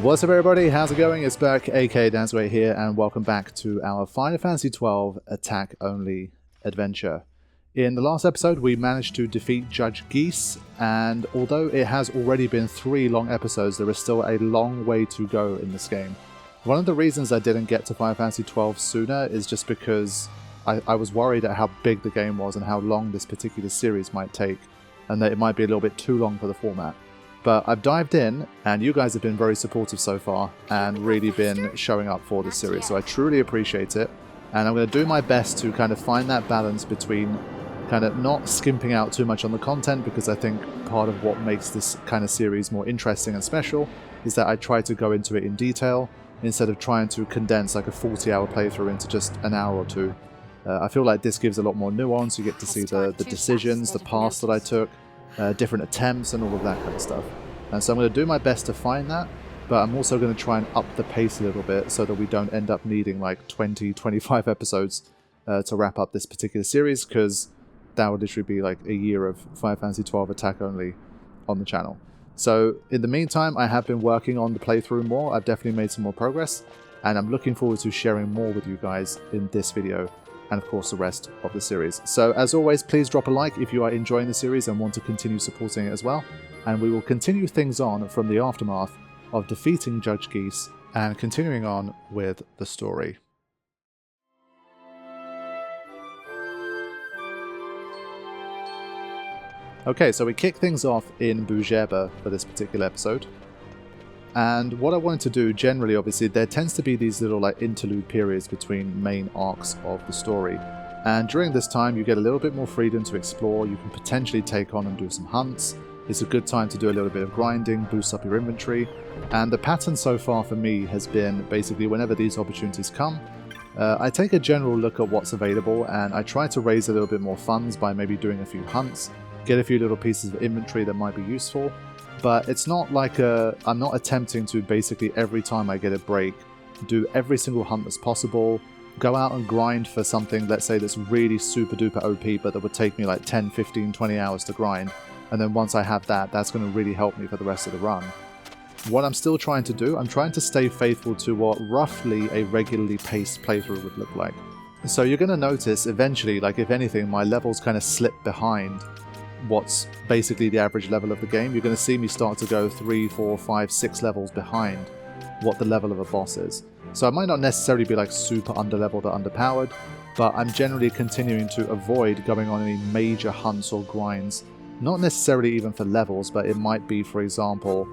What's up everybody, how's it going? It's Berk, aka Dansway here, and welcome back to our Final Fantasy XII Attack Only adventure. In the last episode we managed to defeat Judge Geese, and although it has already been 3 long episodes, there is still a long way to go in this game. One of the reasons I didn't get to Final Fantasy XII sooner is just because I was worried at how big the game was and how long this particular series might take, and that it might be a little bit too long for the format. But I've dived in, and you guys have been very supportive so far, and really been showing up for this series, so I truly appreciate it. And I'm going to do my best to kind of find that balance between kind of not skimping out too much on the content, because I think part of what makes this kind of series more interesting and special is that I try to go into it in detail, instead of trying to condense like a 40-hour playthrough into just an hour or two. I feel like this gives a lot more nuance. You get to see the decisions, the paths that I took, different attempts and all of that kind of stuff. And so I'm going to do my best to find that, but I'm also going to try and up the pace a little bit so that we don't end up needing like 20-25 episodes to wrap up this particular series, because that would literally be like a year of Final Fantasy XII Attack Only on the channel. So in the meantime, I have been working on the playthrough more. I've definitely made some more progress, and I'm looking forward to sharing more with you guys in this video, and of course the rest of the series. So as always, please drop a like if you are enjoying the series and want to continue supporting it as well, and we will continue things on from the aftermath of defeating Judge Geese and continuing on with the story. Okay, so we kick things off in Bhujerba for this particular episode. And what I wanted to do, generally, obviously, there tends to be these little like interlude periods between main arcs of the story. And during this time, you get a little bit more freedom to explore. You can potentially take on and do some hunts. It's a good time to do a little bit of grinding, boost up your inventory. And the pattern so far for me has been basically whenever these opportunities come, I take a general look at what's available, and I try to raise a little bit more funds by maybe doing a few hunts, get a few little pieces of inventory that might be useful. But it's not like I'm not attempting to basically every time I get a break do every single hunt that's possible, go out and grind for something, let's say, that's really super duper OP but that would take me like 10, 15, 20 hours to grind, and then once I have that, that's going to really help me for the rest of the run. What I'm still trying to do, I'm trying to stay faithful to what roughly a regularly paced playthrough would look like. So you're going to notice eventually, like if anything, my levels kind of slip behind what's basically the average level of the game. You're going to see me start to go 3, 4, 5, 6 levels behind what the level of a boss is. So I might not necessarily be like super underleveled or underpowered, but I'm generally continuing to avoid going on any major hunts or grinds. Not necessarily even for levels, but it might be, for example,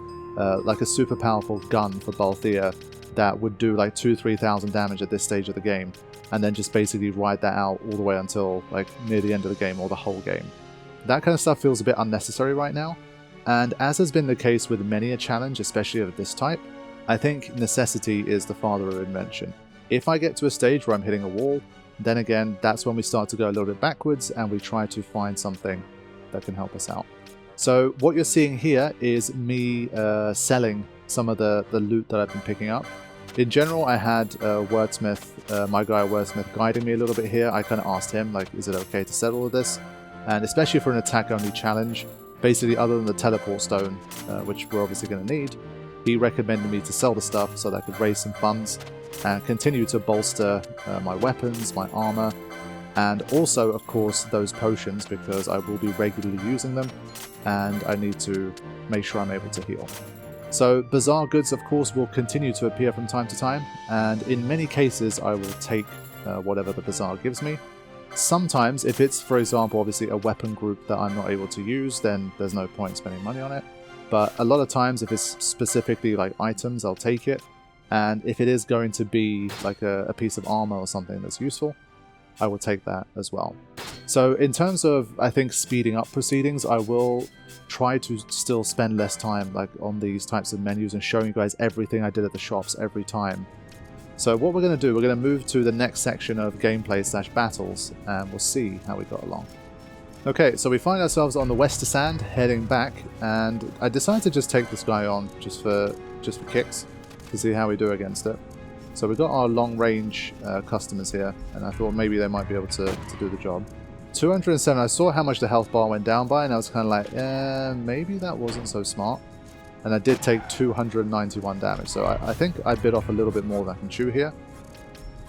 like a super powerful gun for Balthea that would do like 2,000-3,000 damage at this stage of the game, and then just basically ride that out all the way until like near the end of the game or the whole game. That kind of stuff feels a bit unnecessary right now, and as has been the case with many a challenge, especially of this type, I think necessity is the father of invention. If I get to a stage where I'm hitting a wall, then again, that's when we start to go a little bit backwards and we try to find something that can help us out. So what you're seeing here is me selling some of the loot that I've been picking up. In general, I had Wordsmith, my guy Wordsmith, guiding me a little bit here. I kind of asked him, like, is it okay to sell all of this? And especially for an attack-only challenge, basically other than the teleport stone, which we're obviously going to need, he recommended me to sell the stuff so that I could raise some funds and continue to bolster my weapons, my armor, and also, of course, those potions, because I will be regularly using them, and I need to make sure I'm able to heal. So bazaar goods, of course, will continue to appear from time to time, and in many cases I will take whatever the bazaar gives me. Sometimes, if it's, for example, obviously a weapon group that I'm not able to use, then there's no point spending money on it. But a lot of times, if it's specifically like items, I'll take it. And if it is going to be like a piece of armor or something that's useful, I will take that as well. So in terms of, I think, speeding up proceedings, I will try to still spend less time like on these types of menus and showing you guys everything I did at the shops every time. So what we're going to do, we're going to move to the next section of gameplay/battles, and we'll see how we got along. Okay, so we find ourselves on the Wester Sand, heading back, and I decided to just take this guy on just for kicks, to see how we do against it. So we've got our long-range customers here, and I thought maybe they might be able to do the job. 207, I saw how much the health bar went down by, and I was kind of like, maybe that wasn't so smart. and I did take 291 damage, so I think I bit off a little bit more than I can chew here.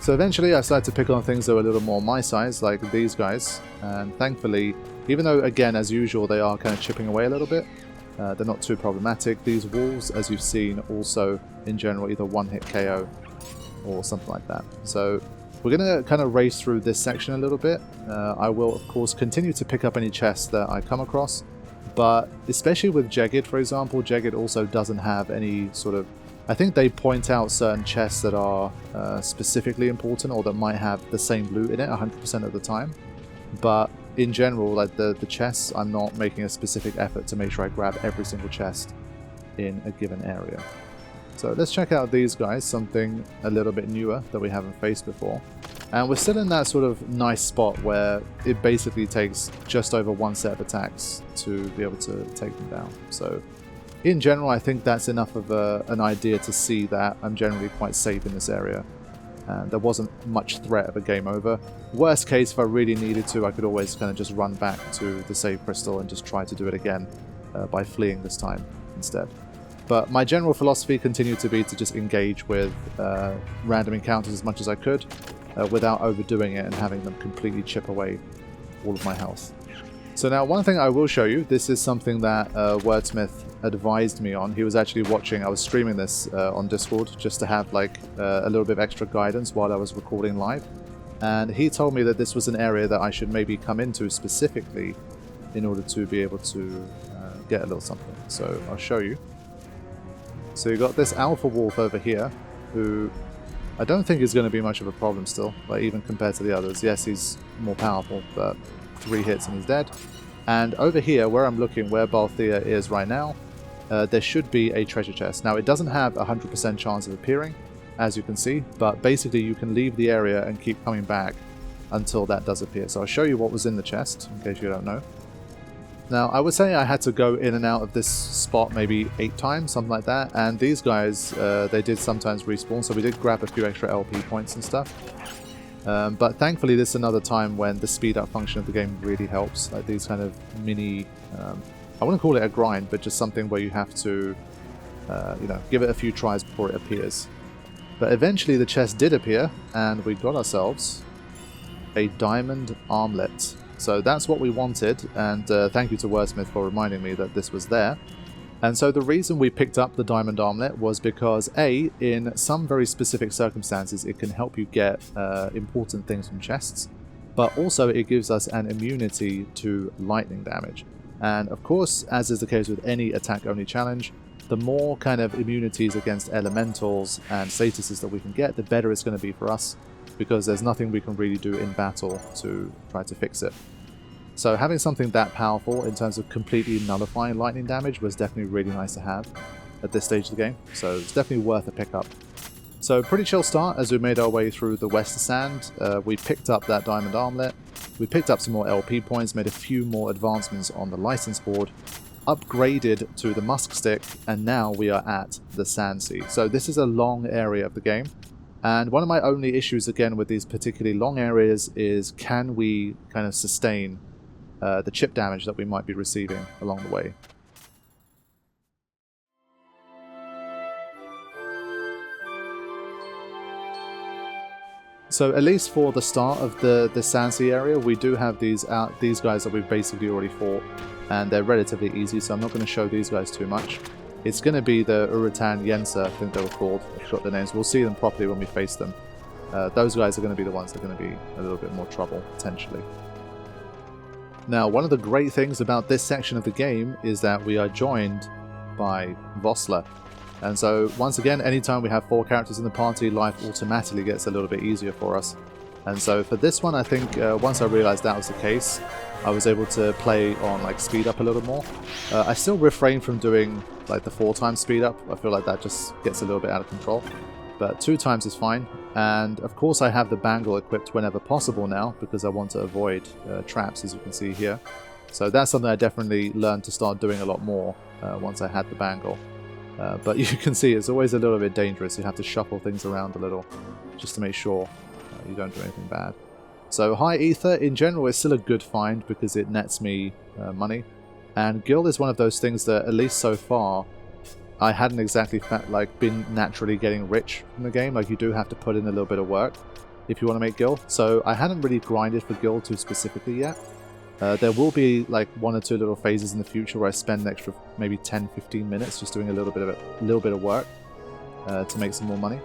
So eventually I started to pick on things that were a little more my size, like these guys, and thankfully, even though again as usual they are kind of chipping away a little bit, they're not too problematic. These walls, as you've seen, also in general either one-hit KO or something like that. So we're going to kind of race through this section a little bit. I will of course continue to pick up any chests that I come across, but especially with Jagged, for example, Jagged also doesn't have any sort of... I think they point out certain chests that are specifically important or that might have the same loot in it 100% of the time. But in general, like the chests, I'm not making a specific effort to make sure I grab every single chest in a given area. So let's check out these guys, something a little bit newer that we haven't faced before. And we're still in that sort of nice spot where it basically takes just over one set of attacks to be able to take them down. So in general, I think that's enough of an idea to see that I'm generally quite safe in this area. And there wasn't much threat of a game over. Worst case, if I really needed to, I could always kind of just run back to the save crystal and just try to do it again by fleeing this time instead. But my general philosophy continued to be to just engage with random encounters as much as I could without overdoing it and having them completely chip away all of my health. So now one thing I will show you, this is something that Wordsmith advised me on. He was actually watching, I was streaming this on Discord just to have like a little bit of extra guidance while I was recording live. And he told me that this was an area that I should maybe come into specifically in order to be able to get a little something. So I'll show you. So you've got this Alpha Wolf over here, who I don't think is going to be much of a problem still, like even compared to the others. Yes, he's more powerful, but 3 hits and he's dead. And over here, where I'm looking, where Balthea is right now, there should be a treasure chest. Now, it doesn't have a 100% chance of appearing, as you can see, but basically you can leave the area and keep coming back until that does appear. So I'll show you what was in the chest, in case you don't know. Now, I would say I had to go in and out of this spot maybe 8 times, something like that, and these guys, they did sometimes respawn, so we did grab a few extra LP points and stuff. But thankfully this is another time when the speed up function of the game really helps, like these kind of mini, I wouldn't call it a grind, but just something where you have to, you know, give it a few tries before it appears. But eventually the chest did appear, and we got ourselves a diamond armlet. So that's what we wanted, and thank you to Wordsmith for reminding me that this was there. And so the reason we picked up the diamond armlet was because A, in some very specific circumstances it can help you get important things from chests, but also it gives us an immunity to lightning damage. And of course, as is the case with any attack-only challenge, the more kind of immunities against elementals and statuses that we can get, the better it's going to be for us, because there's nothing we can really do in battle to try to fix it. So having something that powerful in terms of completely nullifying lightning damage was definitely really nice to have at this stage of the game, so it's definitely worth a pickup. So pretty chill start as we made our way through the West Sand. We picked up that diamond armlet, we picked up some more LP points, made a few more advancements on the license board, upgraded to the musk stick, and now we are at the Sand Sea. So this is a long area of the game. And one of my only issues, again, with these particularly long areas is can we kind of sustain the chip damage that we might be receiving along the way. So at least for the start of the Sandsea area, we do have these guys that we've basically already fought, and they're relatively easy, so I'm not going to show these guys too much. It's going to be the Uratan Yensa, I think they were called. I forgot their names. We'll see them properly when we face them. Those guys are going to be the ones that are going to be a little bit more trouble, potentially. Now, one of the great things about this section of the game is that we are joined by Vossler. And so, once again, anytime we have 4 characters in the party, life automatically gets a little bit easier for us. And so for this one, I think once I realized that was the case, I was able to play on like speed up a little more. I still refrain from doing like the 4 times speed up. I feel like that just gets a little bit out of control. But 2 times is fine. And of course I have the bangle equipped whenever possible now, because I want to avoid traps, as you can see here. So that's something I definitely learned to start doing a lot more once I had the bangle. But you can see it's always a little bit dangerous. You have to shuffle things around a little just to make sure you don't do anything bad. So High Ether in general is still a good find because it nets me money. And Gil is one of those things that, at least so far, I hadn't exactly been naturally getting rich from the game. Like, you do have to put in a little bit of work if you want to make gil. So I hadn't really grinded for gil too specifically yet. There will be like 1 or 2 little phases in the future where I spend an extra maybe 10-15 minutes just doing a little bit of work to make some more money.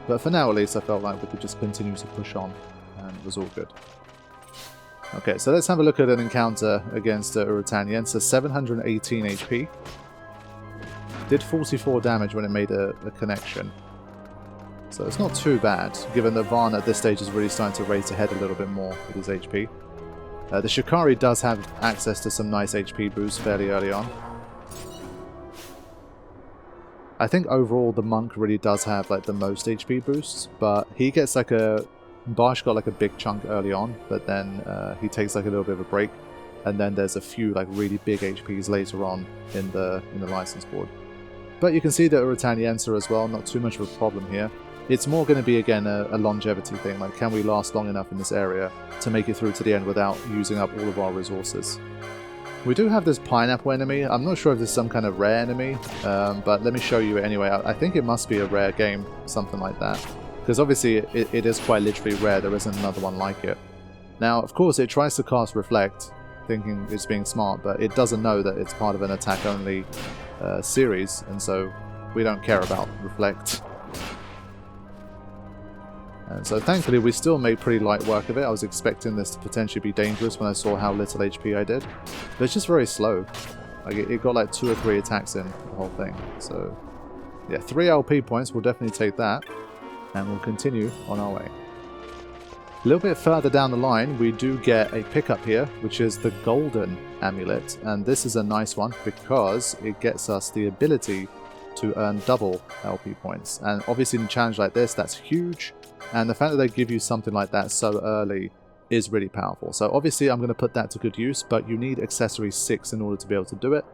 But for now, at least, I felt like we could just continue to push on, and it was all good. Okay, so let's have a look at an encounter against Urutan Yensa. 718 HP. Did 44 damage when it made a connection. So it's not too bad, given that Varn at this stage is really starting to race ahead a little bit more with his HP. The Shikari does have access to some nice HP boosts fairly early on. I think overall the Monk really does have like the most HP boosts, but he gets like a... Barsh got like a big chunk early on, but then he takes like a little bit of a break, and then there's a few like really big HPs later on in the license board. But you can see that Urutan Yensa as well, not too much of a problem here. It's more going to be again a longevity thing, like can we last long enough in this area to make it through to the end without using up all of our resources. We do have this pineapple enemy. I'm not sure if this is some kind of rare enemy, but let me show you it anyway. I think it must be a rare game, something like that. Because obviously it is quite literally rare, there isn't another one like it. Now, of course, it tries to cast Reflect, thinking it's being smart, but it doesn't know that it's part of an attack-only series, and so we don't care about Reflect. And so thankfully we still made pretty light work of it. I was expecting this to potentially be dangerous when I saw how little HP I did. But it's just very slow. Like it got like 2 or 3 attacks in the whole thing. So yeah, 3 LP points, we'll definitely take that. And we'll continue on our way. A little bit further down the line, we do get a pickup here, which is the Golden Amulet. And this is a nice one because it gets us the ability to earn double LP points. And obviously in a challenge like this, that's huge. And the fact that they give you something like that so early is really powerful. So obviously I'm going to put that to good use, but you need Accessory 6 in order to be able to do it.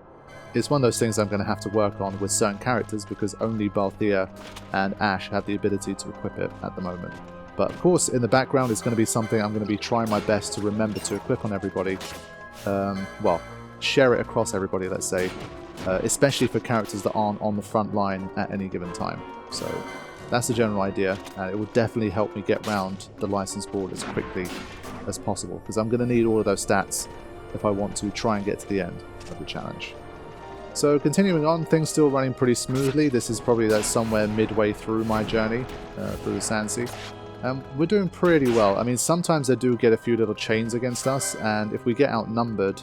It's one of those things I'm going to have to work on with certain characters because only Balthea and Ash have the ability to equip it at the moment. But of course, in the background, it's going to be something I'm going to be trying my best to remember to equip on everybody. Well, share it across everybody, let's say. Especially for characters that aren't on the front line at any given time. So that's the general idea, and it will definitely help me get round the license board as quickly as possible, because I'm going to need all of those stats if I want to try and get to the end of the challenge. So continuing on, things still running pretty smoothly. This is probably somewhere midway through my journey through the Sandsea. We're doing pretty well. I mean, sometimes they do get a few little chains against us, and if we get outnumbered,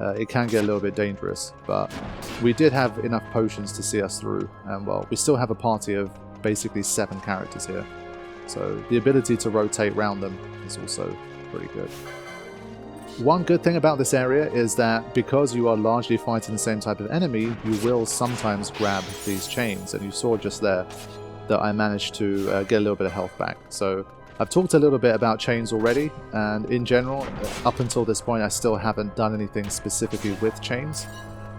it can get a little bit dangerous. But we did have enough potions to see us through, and well, we still have a party of basically 7 characters here. So the ability to rotate around them is also pretty good. One good thing about this area is that because you are largely fighting the same type of enemy, you will sometimes grab these chains, and you saw just there that I managed to get a little bit of health back. So I've talked a little bit about chains already, and in general, up until this point I still haven't done anything specifically with chains.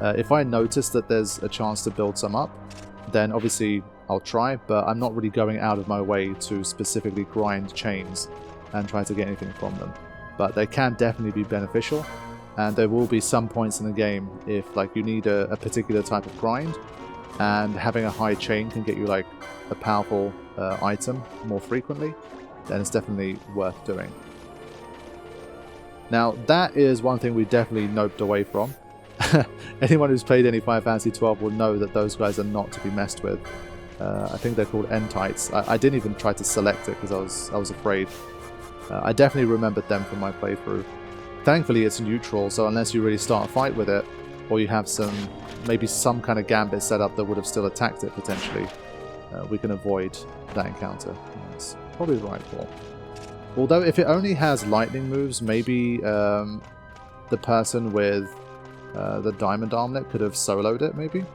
If I notice that there's a chance to build some up, then obviously I'll try, but I'm not really going out of my way to specifically grind chains and try to get anything from them. But they can definitely be beneficial, and there will be some points in the game if like you need a particular type of grind, and having a high chain can get you like a powerful item more frequently, then it's definitely worth doing. Now that is one thing we definitely noped away from. Anyone who's played any Final Fantasy XII will know that those guys are not to be messed with. I think they're called Entites. I didn't even try to select it because I was afraid. I definitely remembered them from my playthrough. Thankfully it's neutral, so unless you really start a fight with it, or you have maybe some kind of gambit set up that would have still attacked it potentially, we can avoid that encounter. It's probably the right call. Although if it only has lightning moves, maybe the person with the diamond armlet could have soloed it, maybe?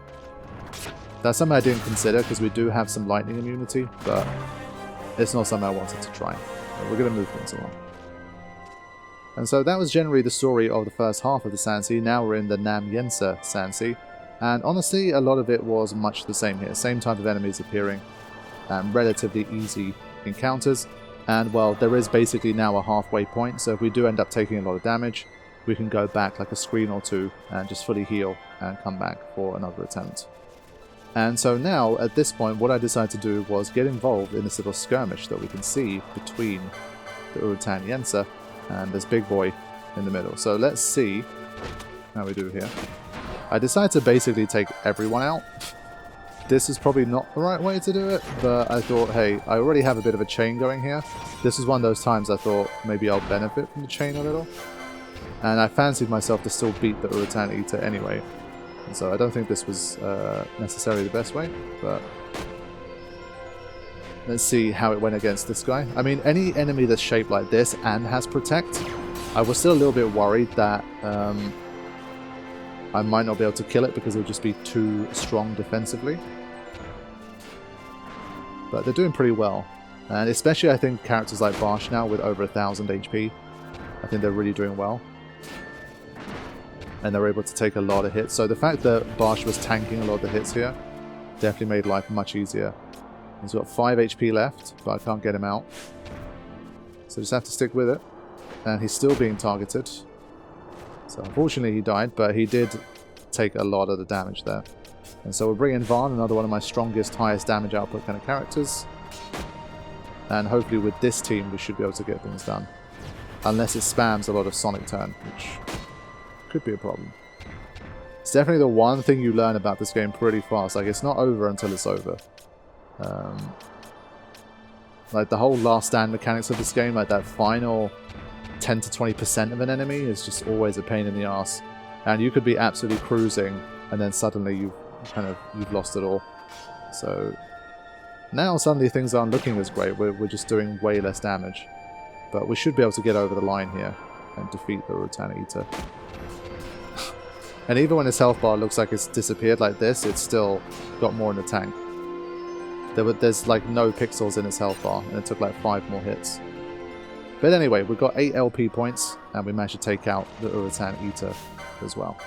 That's something I didn't consider because we do have some lightning immunity, but it's not something I wanted to try. We're going to move things along. And so that was generally the story of the first half of the Sandsea. Now we're in the Nam Yensa Sandsea. And honestly, a lot of it was much the same here. Same type of enemies appearing. Relatively easy encounters. And well, there is basically now a halfway point. So if we do end up taking a lot of damage, we can go back like a screen or two and just fully heal and come back for another attempt. And so now, at this point, what I decided to do was get involved in this little skirmish that we can see between the Urutan Yensa and this big boy in the middle. So let's see how we do here. I decided to basically take everyone out. This is probably not the right way to do it, but I thought, hey, I already have a bit of a chain going here. This is one of those times I thought maybe I'll benefit from the chain a little. And I fancied myself to still beat the Urutan Eater anyway. And so I don't think this was necessarily the best way, but let's see how it went against this guy. I mean, any enemy that's shaped like this and has Protect, I was still a little bit worried that I might not be able to kill it because it would just be too strong defensively. But they're doing pretty well. And especially I think characters like Barsh now with over 1000 HP, I think they're really doing well. And they're able to take a lot of hits. So the fact that Barsh was tanking a lot of the hits here definitely made life much easier. He's got 5 HP left, but I can't get him out. So just have to stick with it. And he's still being targeted. So unfortunately he died, but he did take a lot of the damage there. And so we'll bring in Varn, another one of my strongest, highest damage output kind of characters. And hopefully with this team we should be able to get things done. Unless it spams a lot of Sonic Turn, which could be a problem. It's definitely the one thing you learn about this game pretty fast. Like, it's not over until it's over. Like the whole last stand mechanics of this game, like that final 10 to 20% of an enemy is just always a pain in the ass. And you could be absolutely cruising and then suddenly you've lost it all. So now suddenly things aren't looking as great. We're just doing way less damage. But we should be able to get over the line here and defeat the Urutan Eater. And even when his health bar looks like it's disappeared like this, it's still got more in the tank. There's like no pixels in his health bar, and it took like 5 more hits. But anyway, we've got 8 LP points, and we managed to take out the Urutan Eater as well.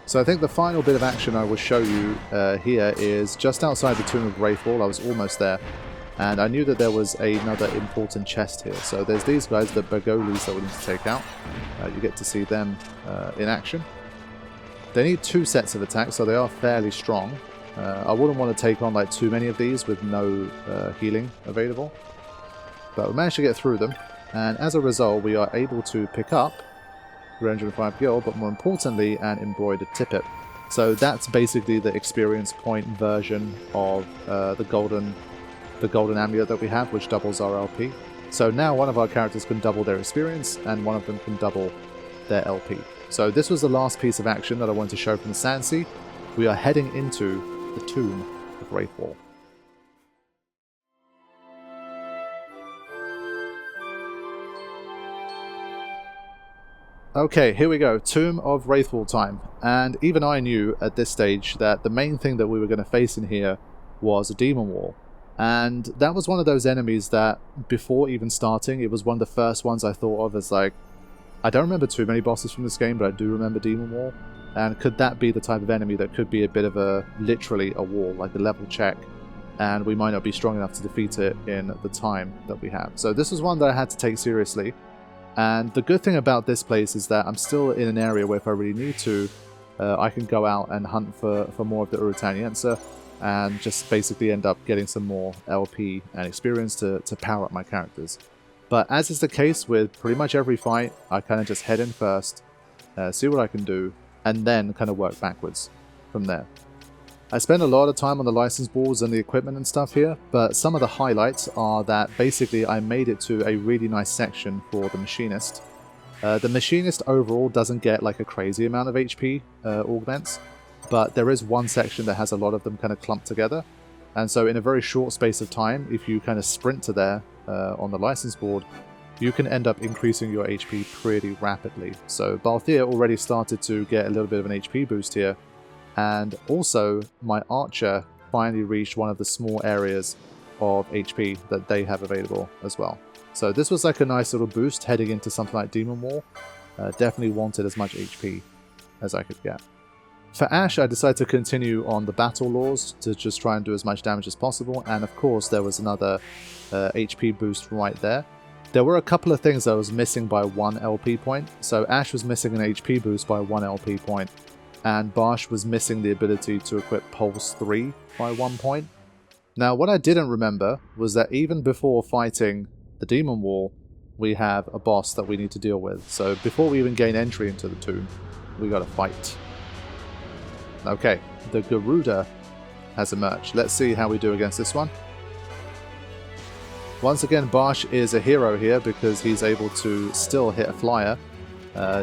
So I think the final bit of action I will show you here is just outside the Tomb of Raithwall. I was almost there, and I knew that there was another important chest here. So there's these guys, the Bergolis, that we need to take out. You get to see them in action. They need 2 sets of attacks, so they are fairly strong. I wouldn't want to take on like too many of these with no healing available. But we managed to get through them, and as a result we are able to pick up 305 gil, but more importantly an embroidered tippet. So that's basically the experience point version of the golden amulet that we have, which doubles our LP. So now one of our characters can double their experience, and one of them can double their LP. So this was the last piece of action that I wanted to show from the Sandsea. We are heading into the Tomb of Raithwall. Okay, here we go. Tomb of Raithwall time. And even I knew at this stage that the main thing that we were going to face in here was a demon wall. And that was one of those enemies that, before even starting, it was one of the first ones I thought of as like, I don't remember too many bosses from this game, but I do remember Demon Wall. And could that be the type of enemy that could be a bit of literally a wall, like a level check, and we might not be strong enough to defeat it in the time that we have. So this was one that I had to take seriously. And the good thing about this place is that I'm still in an area where if I really need to, I can go out and hunt for more of the Urutan Yensa, and just basically end up getting some more LP and experience to power up my characters. But as is the case with pretty much every fight, I kind of just head in first, see what I can do, and then kind of work backwards from there. I spend a lot of time on the license boards and the equipment and stuff here, but some of the highlights are that basically I made it to a really nice section for the Machinist. The Machinist overall doesn't get like a crazy amount of HP augments, but there is one section that has a lot of them kind of clumped together. And so in a very short space of time, if you kind of sprint to there on the license board, you can end up increasing your HP pretty rapidly. So Balthier already started to get a little bit of an HP boost here, and also my Archer finally reached one of the small areas of HP that they have available as well. So this was like a nice little boost heading into something like Demon Wall. Definitely wanted as much HP as I could get. For Ash, I decided to continue on the battle laws to just try and do as much damage as possible, and of course there was another HP boost right there. There were a couple of things that was missing by 1 LP point. So Ash was missing an HP boost by 1 LP point, and Barsh was missing the ability to equip Pulse 3 by 1 point. Now, what I didn't remember was that even before fighting the Demon Wall, we have a boss that we need to deal with. So before we even gain entry into the tomb, we gotta fight. Okay, the Garuda has emerged. Let's see how we do against this one. Once again, Barsh is a hero here because he's able to still hit a flyer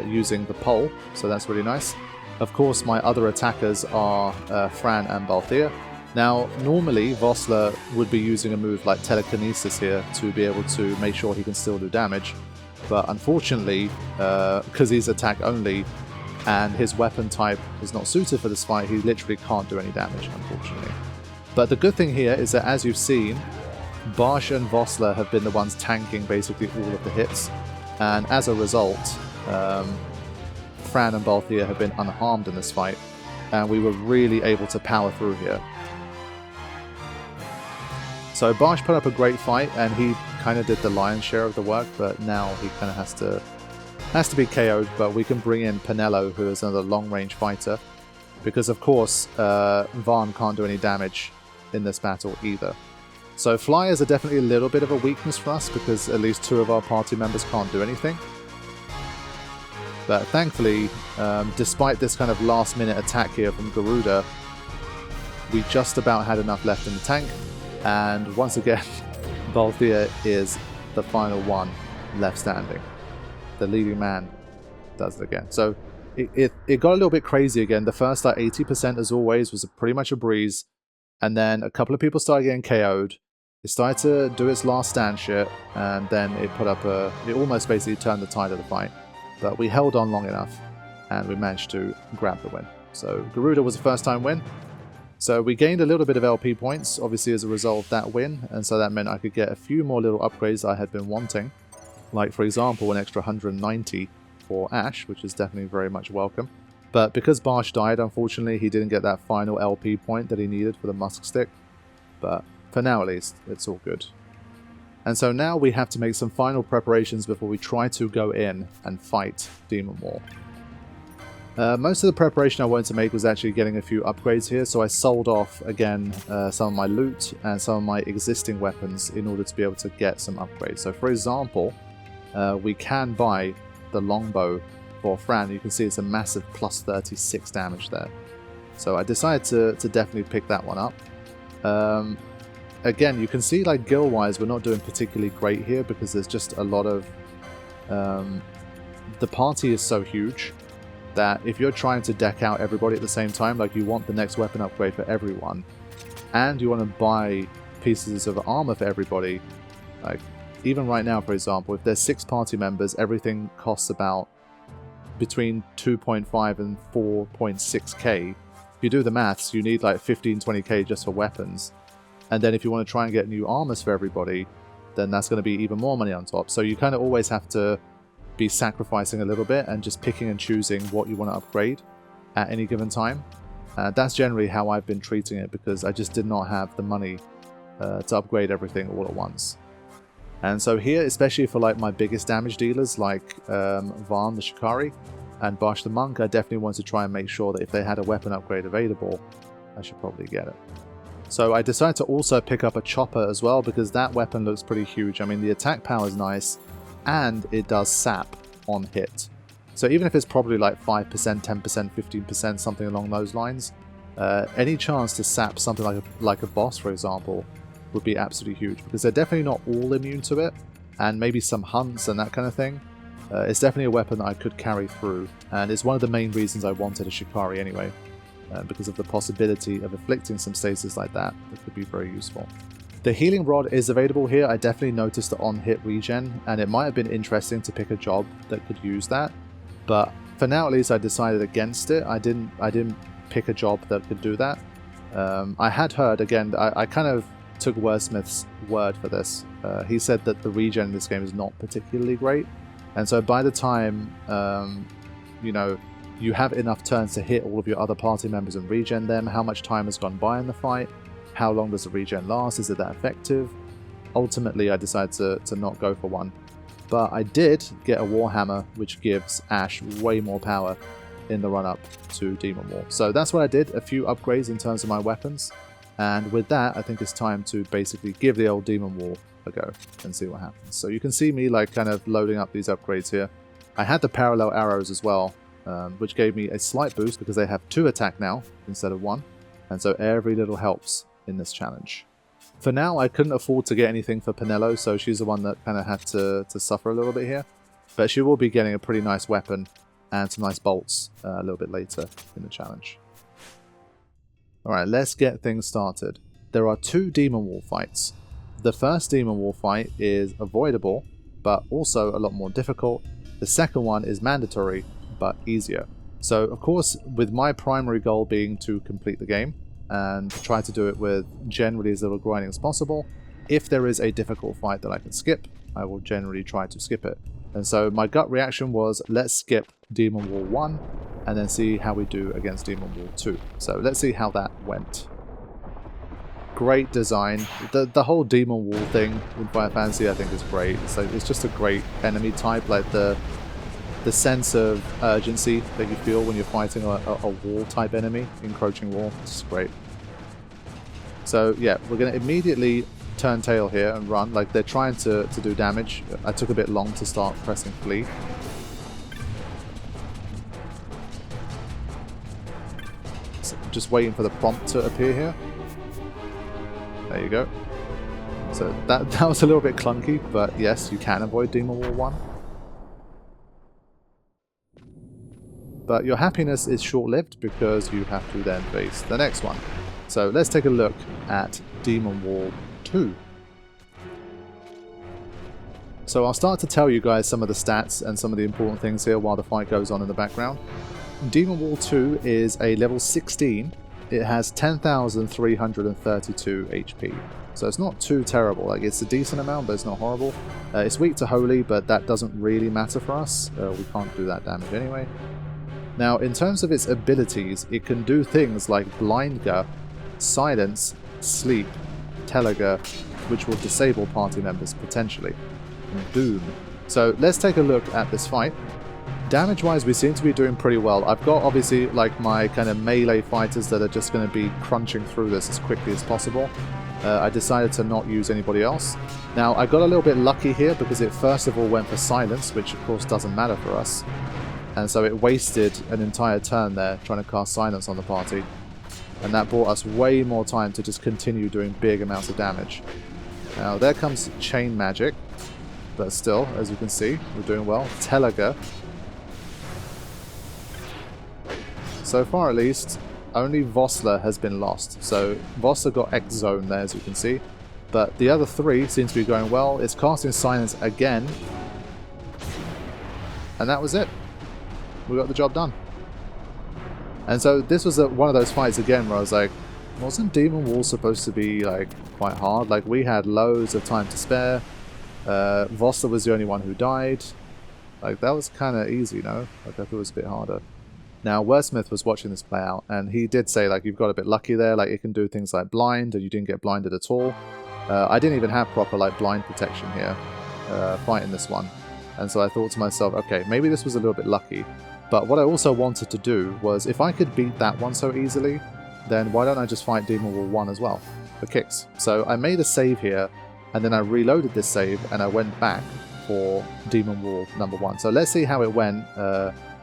using the pole, so that's really nice. Of course, my other attackers are Fran and Balthea. Now, normally, Vossler would be using a move like Telekinesis here to be able to make sure he can still do damage. But unfortunately, because he's attack only, and his weapon type is not suited for this fight, he literally can't do any damage, unfortunately. But the good thing here is that, as you've seen, Barsh and Vossler have been the ones tanking basically all of the hits. And as a result, Fran and Balthea have been unharmed in this fight, and we were really able to power through here. So Barsh put up a great fight, and he kind of did the lion's share of the work, but now he kind of has to be KO'd. But we can bring in Penello, who is another long-range fighter, because of course Varn can't do any damage in this battle either. So flyers are definitely a little bit of a weakness for us, because at least 2 of our party members can't do anything. But thankfully, despite this kind of last-minute attack here from Garuda, we just about had enough left in the tank. And once again, Balthea is the final one left standing. The leading man does it again. So it got a little bit crazy again. The first like 80% as always was pretty much a breeze. And then a couple of people started getting KO'd. It started to do its last stand shit. And then it put up it almost basically turned the tide of the fight. But we held on long enough and we managed to grab the win. So Garuda was a first time win. So we gained a little bit of LP points, obviously as a result of that win, and so that meant I could get a few more little upgrades I had been wanting. Like, for example, an extra 190 for Ash, which is definitely very much welcome. But because Barsh died, unfortunately, he didn't get that final LP point that he needed for the Musk Stick. But for now, at least, it's all good. And so now we have to make some final preparations before we try to go in and fight Demon Wall. Most of the preparation I wanted to make was actually getting a few upgrades here, so I sold off again some of my loot and some of my existing weapons in order to be able to get some upgrades. So for example, we can buy the longbow for Fran. You can see it's a massive plus 36 damage there. So I decided to definitely pick that one up. Again, you can see like guild-wise we're not doing particularly great here because there's just a lot of... the party is so huge that if you're trying to deck out everybody at the same time, like you want the next weapon upgrade for everyone, and you want to buy pieces of armor for everybody, like even right now, for example, if there's 6 party members, everything costs about between 2.5 and 4.6k. If you do the maths, you need like 15-20k just for weapons. And then if you want to try and get new armors for everybody, then that's going to be even more money on top. So you kind of always have to be sacrificing a little bit and just picking and choosing what you want to upgrade at any given time. That's generally how I've been treating it, because I just did not have the money to upgrade everything all at once. And so here, especially for like my biggest damage dealers like Varn the Shikari and Barsh the Monk, I definitely wanted to try and make sure that if they had a weapon upgrade available, I should probably get it. So I decided to also pick up a chopper as well, because that weapon looks pretty huge. I mean, the attack power is nice, and it does sap on hit. So even if it's probably like 5%, 10%, 15%, something along those lines, any chance to sap something like a boss, for example, would be absolutely huge, because they're definitely not all immune to it, and maybe some hunts and that kind of thing. It's definitely a weapon that I could carry through, and it's one of the main reasons I wanted a Shikari anyway, because of the possibility of afflicting some stasis like that. It could be very useful. The healing rod is available here. I definitely noticed the on-hit regen, and it might have been interesting to pick a job that could use that. But for now, at least, I decided against it. I didn't pick a job that could do that. I had heard, again, I kind of took Wordsmith's word for this. He said that the regen in this game is not particularly great, and so by the time you know, you have enough turns to hit all of your other party members and regen them, how much time has gone by in the fight, how long does the regen last, is it that effective? Ultimately, I decided to not go for one. But I did get a Warhammer, which gives Ash way more power in the run-up to Demon Wall. So that's what I did, a few upgrades in terms of my weapons, and with that I think it's time to basically give the old Demon Wall a go and see what happens. So you can see me like kind of loading up these upgrades here. I had the parallel arrows as well, which gave me a slight boost because they have 2 attack now instead of 1, and so every little helps in this challenge. For now, I couldn't afford to get anything for Penelo, so she's the one that kind of had to suffer a little bit here. But she will be getting a pretty nice weapon and some nice bolts a little bit later in the challenge. Alright, let's get things started. There are 2 Demon Wall fights. The first Demon Wall fight is avoidable, but also a lot more difficult. The second one is mandatory, but easier. So, of course, with my primary goal being to complete the game, and try to do it with generally as little grinding as possible. If there is a difficult fight that I can skip, I will generally try to skip it. And so my gut reaction was, let's skip Demon Wall 1 and then see how we do against Demon Wall 2. So let's see how that went. Great design. The whole Demon Wall thing in Final Fantasy I think is great. It's just a great enemy type, like the sense of urgency that you feel when you're fighting a wall type enemy, encroaching wall. It's great. So yeah, we're going to immediately turn tail here and run. Like they're trying to do damage. I took a bit long to start pressing flee. So just waiting for the prompt to appear here. There you go. So that was a little bit clunky, but yes, you can avoid Demon Wall 1. But your happiness is short-lived because you have to then face the next one. So let's take a look at Demon Wall 2. So I'll start to tell you guys some of the stats and some of the important things here while the fight goes on in the background. Demon Wall 2 is a level 16. It has 10,332 HP. So it's not too terrible. Like, it's a decent amount, but it's not horrible. It's weak to Holy, but that doesn't really matter for us. We can't do that damage anyway. Now, in terms of its abilities, it can do things like Blindger, Silence, Sleep, Telega, which will disable party members potentially, and Doom. So let's take a look at this fight. Damage-wise, we seem to be doing pretty well. I've got, obviously, like my kind of melee fighters that are just going to be crunching through this as quickly as possible. I decided to not use anybody else. Now, I got a little bit lucky here because it first of all went for Silence, which of course doesn't matter for us. And so it wasted an entire turn there trying to cast Silence on the party. And that brought us way more time to just continue doing big amounts of damage. Now there comes Chain Magic. But still, as you can see, we're doing well. Telega. So far at least, only Vossler has been lost. So Vossler got X-Zone there, as you can see. But the other 3 seem to be going well. It's casting Silence again. And that was it. We got the job done. And so this was one of those fights again where I was like, wasn't Demon Wall supposed to be like quite hard? Like, we had loads of time to spare. Vossler was the only one who died. Like, that was kind of easy, no? Like, I thought it was a bit harder. Now, Wordsmith was watching this play out, and he did say, like, you've got a bit lucky there. Like, it can do things like blind, and you didn't get blinded at all. I didn't even have proper, like, blind protection here fighting this one. And so I thought to myself, okay, maybe this was a little bit lucky. But what I also wanted to do was, if I could beat that one so easily, then why don't I just fight Demon Wall 1 as well, for kicks? So I made a save here, and then I reloaded this save, and I went back for Demon Wall number 1. So let's see how it went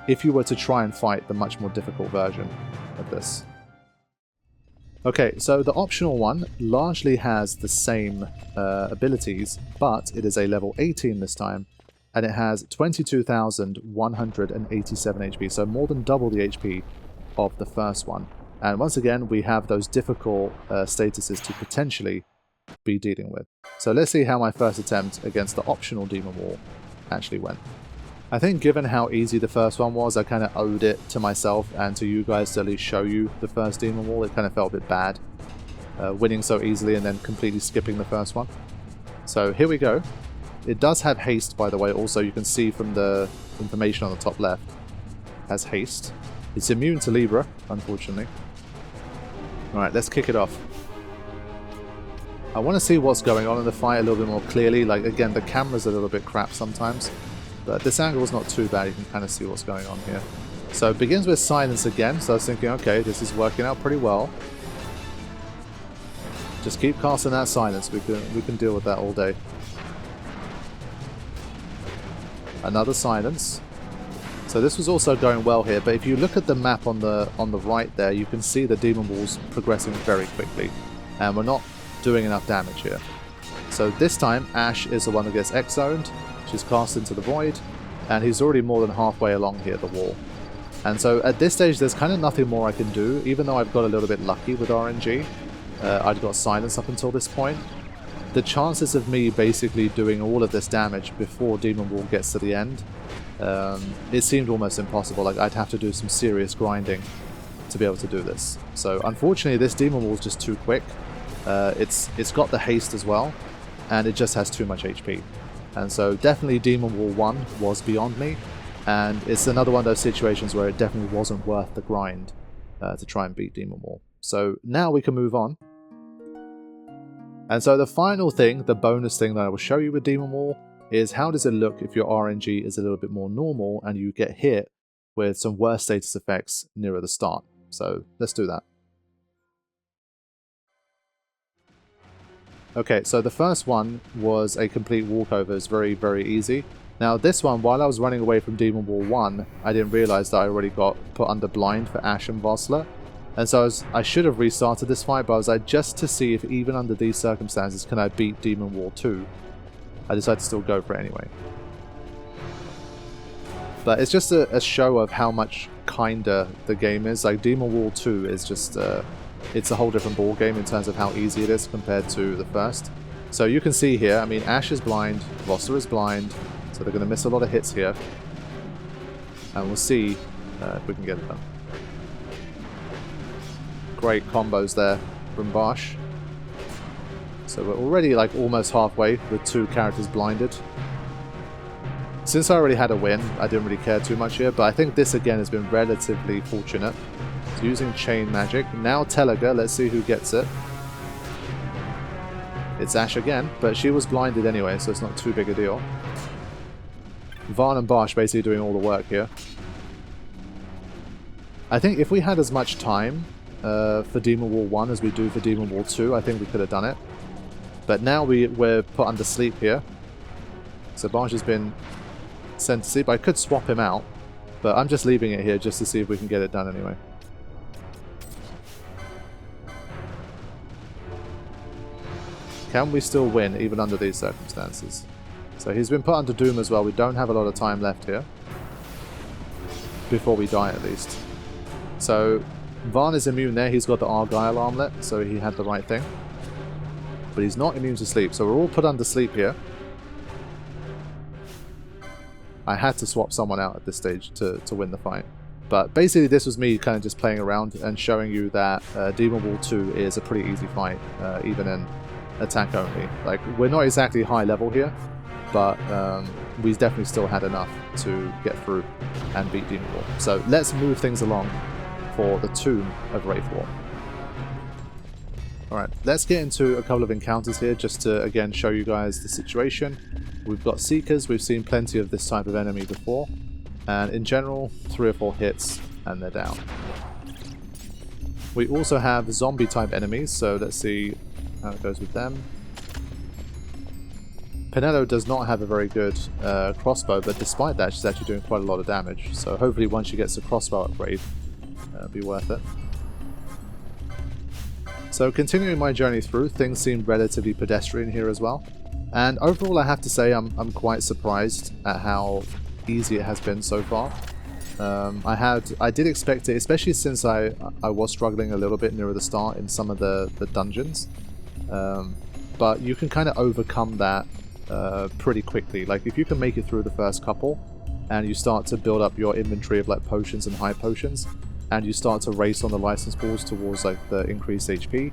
if you were to try and fight the much more difficult version of this. Okay, so the optional one largely has the same abilities, but it is a level 18 this time, and it has 22,187 HP, so more than double the HP of the first one. And once again, we have those difficult statuses to potentially be dealing with. So let's see how my first attempt against the optional Demon Wall actually went. I think given how easy the first one was, I kind of owed it to myself and to you guys to at least show you the first Demon Wall. It kind of felt a bit bad, winning so easily and then completely skipping the first one. So here we go. It does have haste, by the way, also you can see from the information on the top left. It has haste. It's immune to Libra, unfortunately. Alright, let's kick it off. I want to see what's going on in the fight a little bit more clearly. Like, again, the camera's a little bit crap sometimes. But this angle is not too bad, you can kind of see what's going on here. So it begins with silence again, so I was thinking, okay, this is working out pretty well. Just keep casting that silence, we can deal with that all day. Another silence. So this was also going well here, but if you look at the map on the right there, you can see the demon walls progressing very quickly, and we're not doing enough damage here. So this time Ash is the one that gets X-zoned. She's cast into the void, and he's already more than halfway along here, the wall. And so at this stage there's kind of nothing more I can do, even though I've got a little bit lucky with RNG. I'd got silence up until this point. The chances of me basically doing all of this damage before Demon Wall gets to the end, it seemed almost impossible. Like, I'd have to do some serious grinding to be able to do this. So unfortunately this Demon Wall is just too quick. It's got the haste as well, and it just has too much HP. And so definitely Demon Wall 1 was beyond me, and it's another one of those situations where it definitely wasn't worth the grind to try and beat Demon Wall. So now we can move on. And so the final thing, the bonus thing that I will show you with Demon Wall, is how does it look if your RNG is a little bit more normal and you get hit with some worse status effects nearer the start. So let's do that. Okay, so the first one was a complete walkover. It's very, very easy. Now this one, while I was running away from Demon Wall 1, I didn't realize that I already got put under blind for Ash and Vossler. And so I should have restarted this fight, but I was like, just to see if even under these circumstances can I beat Demon Wall 2. I decided to still go for it anyway. But it's just a show of how much kinder the game is. Like, Demon Wall 2 is just, it's a whole different ball game in terms of how easy it is compared to the first. So you can see here, I mean, Ash is blind, Vossler is blind, so they're going to miss a lot of hits here. And we'll see if we can get it done. Great combos there from Bosch. So we're already like almost halfway with 2 characters blinded. Since I already had a win, I didn't really care too much here, but I think this again has been relatively fortunate. So using chain magic. Now Telega, let's see who gets it. It's Ash again, but she was blinded anyway, so it's not too big a deal. Varn and Bosch basically doing all the work here. I think if we had as much time for Demon Wall 1 as we do for Demon Wall 2, I think we could have done it. But now we're put under sleep here. So Barge has been sent to sleep. I could swap him out, but I'm just leaving it here just to see if we can get it done anyway. Can we still win even under these circumstances? So he's been put under Doom as well. We don't have a lot of time left here. Before we die at least. So Varn is immune there. He's got the Argyle armlet, so he had the right thing. But he's not immune to sleep, so we're all put under sleep here. I had to swap someone out at this stage to win the fight. But basically this was me kind of just playing around and showing you that Demon Wall 2 is a pretty easy fight, even in attack only. Like, we're not exactly high level here, but we definitely still had enough to get through and beat Demon Wall. So let's move things along for the Tomb of Raithwall. Alright, let's get into a couple of encounters here just to again show you guys the situation. We've got Seekers, we've seen plenty of this type of enemy before, and in general 3 or 4 hits and they're down. We also have zombie type enemies, so let's see how it goes with them. Pinello does not have a very good crossbow, but despite that she's actually doing quite a lot of damage, so hopefully once she gets the crossbow upgrade it'll be worth it. So continuing my journey through, things seem relatively pedestrian here as well. And overall I have to say I'm quite surprised at how easy it has been so far. I did expect it, especially since I was struggling a little bit nearer the start in some of the dungeons. But you can kind of overcome that pretty quickly. Like, if you can make it through the first couple and you start to build up your inventory of like potions and high potions, and you start to race on the license balls towards like the increased HP,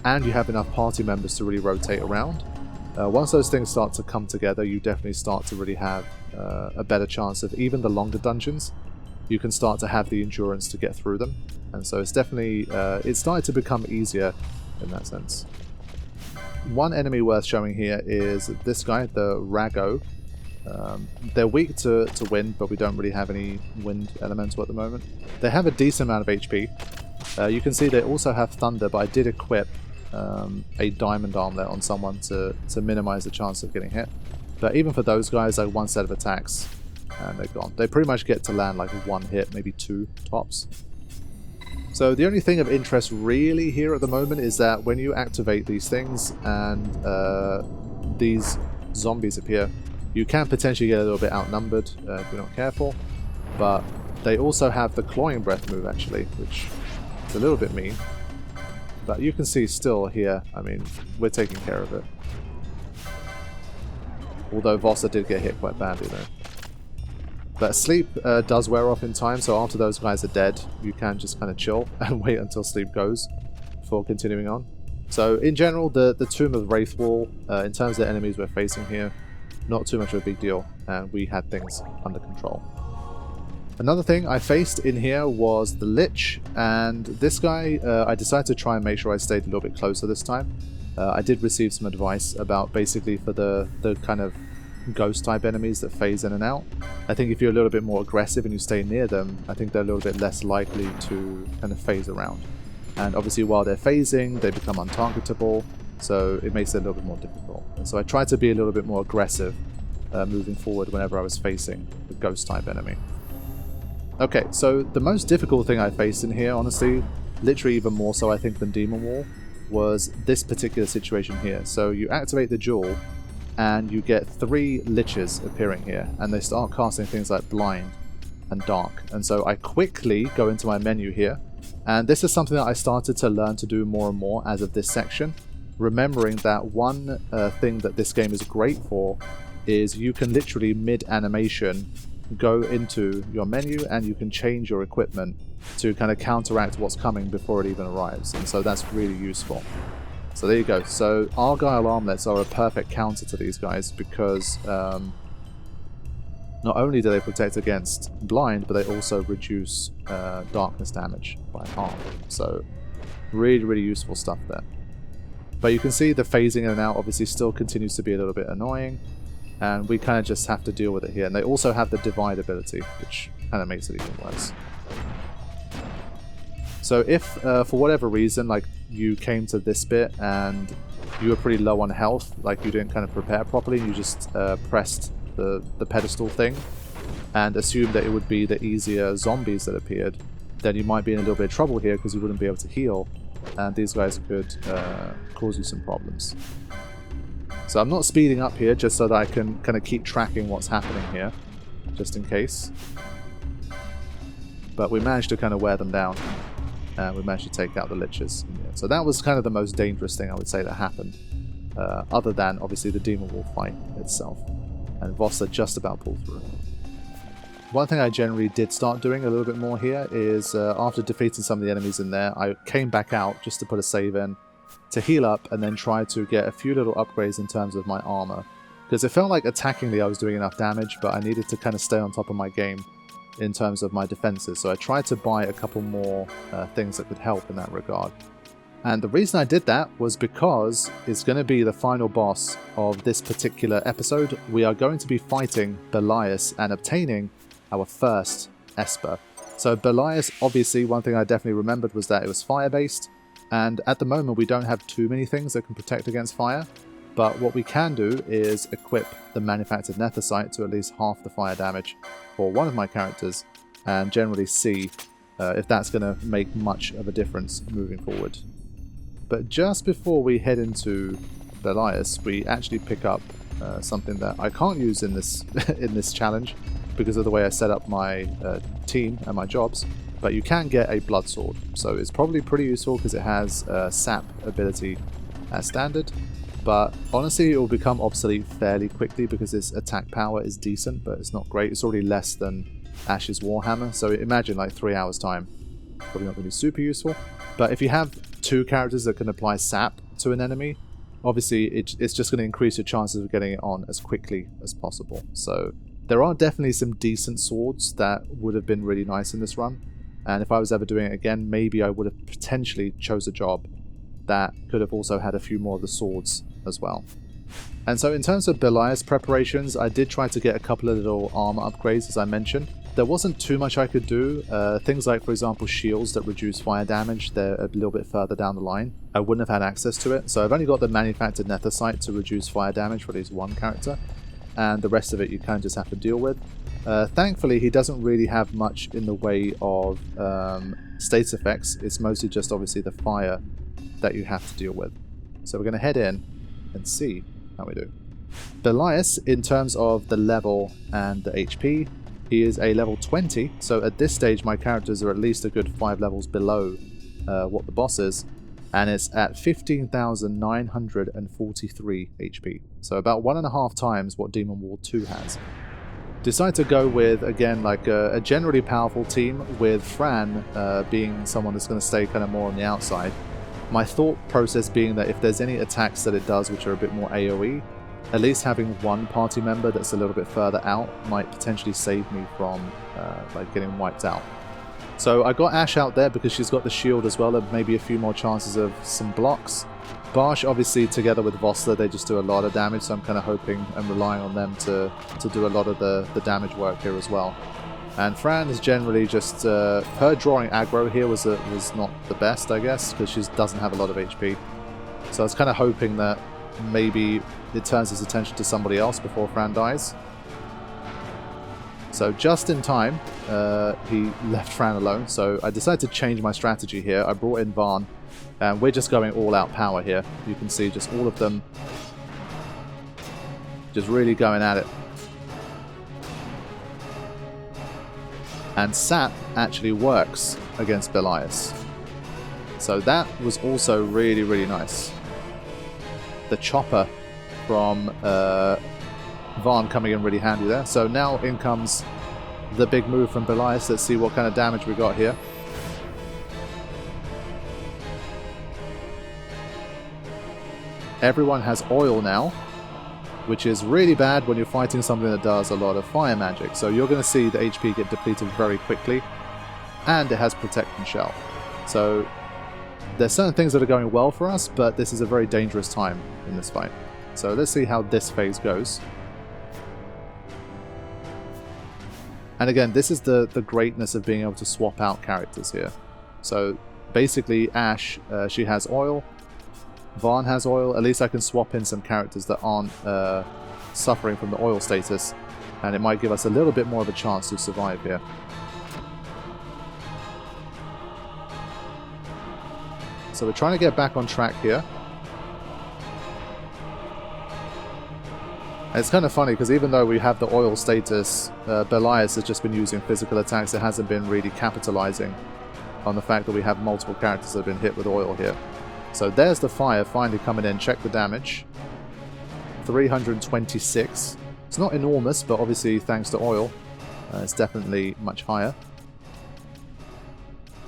and you have enough party members to really rotate around, once those things start to come together, you definitely start to really have a better chance of even the longer dungeons. You can start to have the endurance to get through them, and so it's definitely it's started to become easier in that sense. One enemy worth showing here is this guy, the Rago. They're weak to wind, but we don't really have any wind elemental at the moment. They have a decent amount of HP. You can see they also have thunder, but I did equip a diamond armlet on someone to minimize the chance of getting hit. But even for those guys, like one set of attacks and they're gone. They pretty much get to land like one hit, maybe two tops. So the only thing of interest really here at the moment is that when you activate these things and these zombies appear, you can potentially get a little bit outnumbered if you're not careful. But they also have the clawing breath move actually, which is a little bit mean. But you can see still here, I mean, we're taking care of it. Although Vossa did get hit quite badly though. But sleep does wear off in time, so after those guys are dead, you can just kind of chill and wait until sleep goes before continuing on. So in general, the Tomb of Raithwall, in terms of the enemies we're facing here, not too much of a big deal, and we had things under control. Another thing I faced in here was the Lich, and this guy, I decided to try and make sure I stayed a little bit closer this time. I did receive some advice about basically for the kind of ghost type enemies that phase in and out. I think if you're a little bit more aggressive and you stay near them, I think they're a little bit less likely to kind of phase around. And obviously while they're phasing, they become untargetable, so it makes it a little bit more difficult. And so I tried to be a little bit more aggressive moving forward whenever I was facing the ghost type enemy. Okay, so the most difficult thing I faced in here, honestly, literally even more so I think than Demon Wall, was this particular situation here. So you activate the jewel and you get 3 Liches appearing here, and they start casting things like Blind and Dark. And so I quickly go into my menu here, and this is something that I started to learn to do more and more as of this section, remembering that one thing that this game is great for is you can literally mid-animation go into your menu and you can change your equipment to kind of counteract what's coming before it even arrives, and so that's really useful. So there you go. So Argyle armlets are a perfect counter to these guys because not only do they protect against blind, but they also reduce darkness damage by half. So really, really useful stuff there. But you can see the phasing in and out obviously still continues to be a little bit annoying, and we kind of just have to deal with it here. And they also have the divide ability, which kind of makes it even worse. So if for whatever reason, like you came to this bit and you were pretty low on health, like you didn't kind of prepare properly, and you just pressed the pedestal thing and assumed that it would be the easier zombies that appeared, then you might be in a little bit of trouble here because you wouldn't be able to heal, and these guys could cause you some problems. So I'm not speeding up here just so that I can kind of keep tracking what's happening here, just in case. But we managed to kind of wear them down. And we managed to take out the Liches. So that was kind of the most dangerous thing I would say that happened. Other than, obviously, the Demon Wall fight itself. And Vossa just about pulled through. One thing I generally did start doing a little bit more here is, after defeating some of the enemies in there, I came back out just to put a save in, to heal up, and then try to get a few little upgrades in terms of my armor. Because it felt like attackingly I was doing enough damage, but I needed to kind of stay on top of my game in terms of my defenses, so I tried to buy a couple more things that could help in that regard. And the reason I did that was because it's going to be the final boss of this particular episode. We are going to be fighting Belias and obtaining our first Esper. So Belias, obviously, one thing I definitely remembered was that it was fire-based, and at the moment we don't have too many things that can protect against fire, but what we can do is equip the manufactured Nethicite to at least half the fire damage for one of my characters, and generally see if that's going to make much of a difference moving forward. But just before we head into Belias, we actually pick up something that I can't use in this in this challenge because of the way I set up my team and my jobs, but you can get a blood sword, so it's probably pretty useful because it has sap ability as standard. But honestly, it will become obsolete fairly quickly because its attack power is decent, but it's not great. It's already less than Ash's Warhammer, so imagine like 3 hours time. Probably not going to be super useful. But if you have 2 characters that can apply sap to an enemy, obviously it's just going to increase your chances of getting it on as quickly as possible. So there are definitely some decent swords that would have been really nice in this run. And if I was ever doing it again, maybe I would have potentially chose a job that could have also had a few more of the swords as well. And so in terms of Belias preparations, I did try to get a couple of little armor upgrades, as I mentioned. There wasn't too much I could do. Things like, for example, shields that reduce fire damage, they're a little bit further down the line. I wouldn't have had access to it, so I've only got the manufactured netherite to reduce fire damage for at least one character, and the rest of it you kind of just have to deal with. Thankfully, he doesn't really have much in the way of status effects. It's mostly just obviously the fire that you have to deal with. So we're going to head in and see how we do. Belias, in terms of the level and the HP, he is a level 20, so at this stage my characters are at least a good 5 levels below what the boss is, and it's at 15,943 HP, so about 1.5 times what Demon Ward 2 has. Decide to go with, again, like a generally powerful team, with Fran being someone that's going to stay kind of more on the outside. My thought process being that if there's any attacks that it does which are a bit more AoE, at least having one party member that's a little bit further out might potentially save me from like getting wiped out. So I got Ashe out there because she's got the shield as well, and maybe a few more chances of some blocks. Barsh, obviously, together with Vossler, they just do a lot of damage, so I'm kind of hoping and relying on them to do a lot of the damage work here as well. And Fran is generally just... her drawing aggro here was not the best, I guess, because she doesn't have a lot of HP. So I was kind of hoping that maybe it turns his attention to somebody else before Fran dies. So just in time, he left Fran alone, so I decided to change my strategy here. I brought in Varn, and we're just going all out power here. You can see just all of them just really going at it. And Sap actually works against Belias. So that was also really, really nice. The chopper from Varn coming in really handy there. So now in comes the big move from Belias. Let's see what kind of damage we got here. Everyone has oil now, which is really bad when you're fighting something that does a lot of fire magic. So you're going to see the HP get depleted very quickly, and it has Protect and Shell. So there's certain things that are going well for us, but this is a very dangerous time in this fight. So let's see how this phase goes. And again, this is the greatness of being able to swap out characters here. So basically Ashe, she has oil. Varn has oil. At least I can swap in some characters that aren't suffering from the oil status, and it might give us a little bit more of a chance to survive here. So we're trying to get back on track here. And it's kind of funny because even though we have the oil status, Belias has just been using physical attacks. It hasn't been really capitalizing on the fact that we have multiple characters that have been hit with oil here. So there's the fire finally coming in. Check the damage. 326. It's not enormous, but obviously thanks to oil, it's definitely much higher.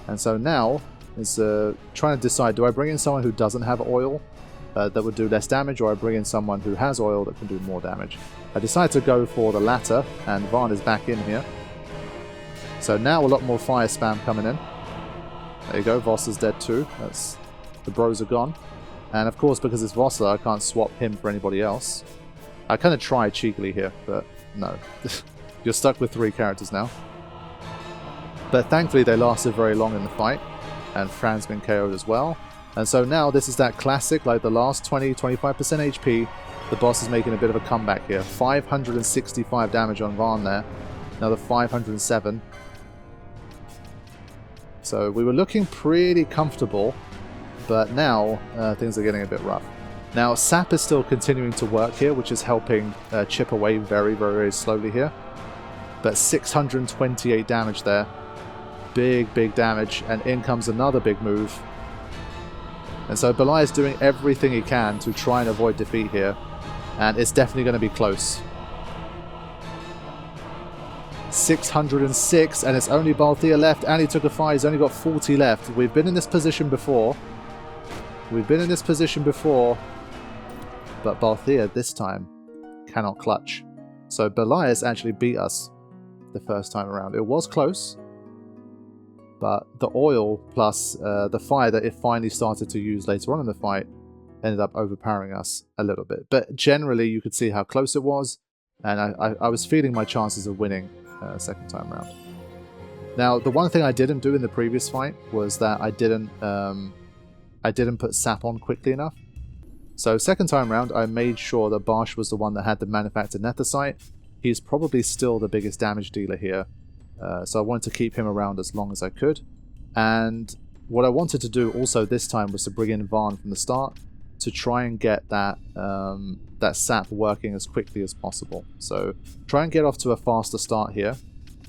And so now is trying to decide, do I bring in someone who doesn't have oil that would do less damage, or I bring in someone who has oil that can do more damage? I decided to go for the latter, and Varn is back in here. So now a lot more fire spam coming in. There you go, Voss is dead too. The bros are gone. And of course, because it's Vossler, I can't swap him for anybody else. I kind of tried cheekily here, but no. You're stuck with 3 characters now. But thankfully they lasted very long in the fight, and Fran's been KO'd as well. And so now this is that classic, like the last 20-25% HP, the boss is making a bit of a comeback here. 565 damage on Varn there. Another 507. So we were looking pretty comfortable, but now things are getting a bit rough. Now Sap is still continuing to work here, which is helping chip away very, very, very slowly here. But 628 damage there. Big, big damage, and in comes another big move. And so Belias is doing everything he can to try and avoid defeat here, and it's definitely going to be close. 606, and it's only Balthea left, and he took a fire. He's only got 40 left. We've been in this position before. But Balthea this time cannot clutch. So Belias actually beat us the first time around. It was close, but the oil plus the fire that it finally started to use later on in the fight ended up overpowering us a little bit. But generally, you could see how close it was, and I was feeling my chances of winning second time round. Now, the one thing I didn't do in the previous fight was that I didn't put sap on quickly enough. So second time round, I made sure that Barsh was the one that had the manufactured Netherite. He's probably still the biggest damage dealer here, so I wanted to keep him around as long as I could. And what I wanted to do also this time was to bring in Varn from the start to try and get that that sap working as quickly as possible. So try and get off to a faster start here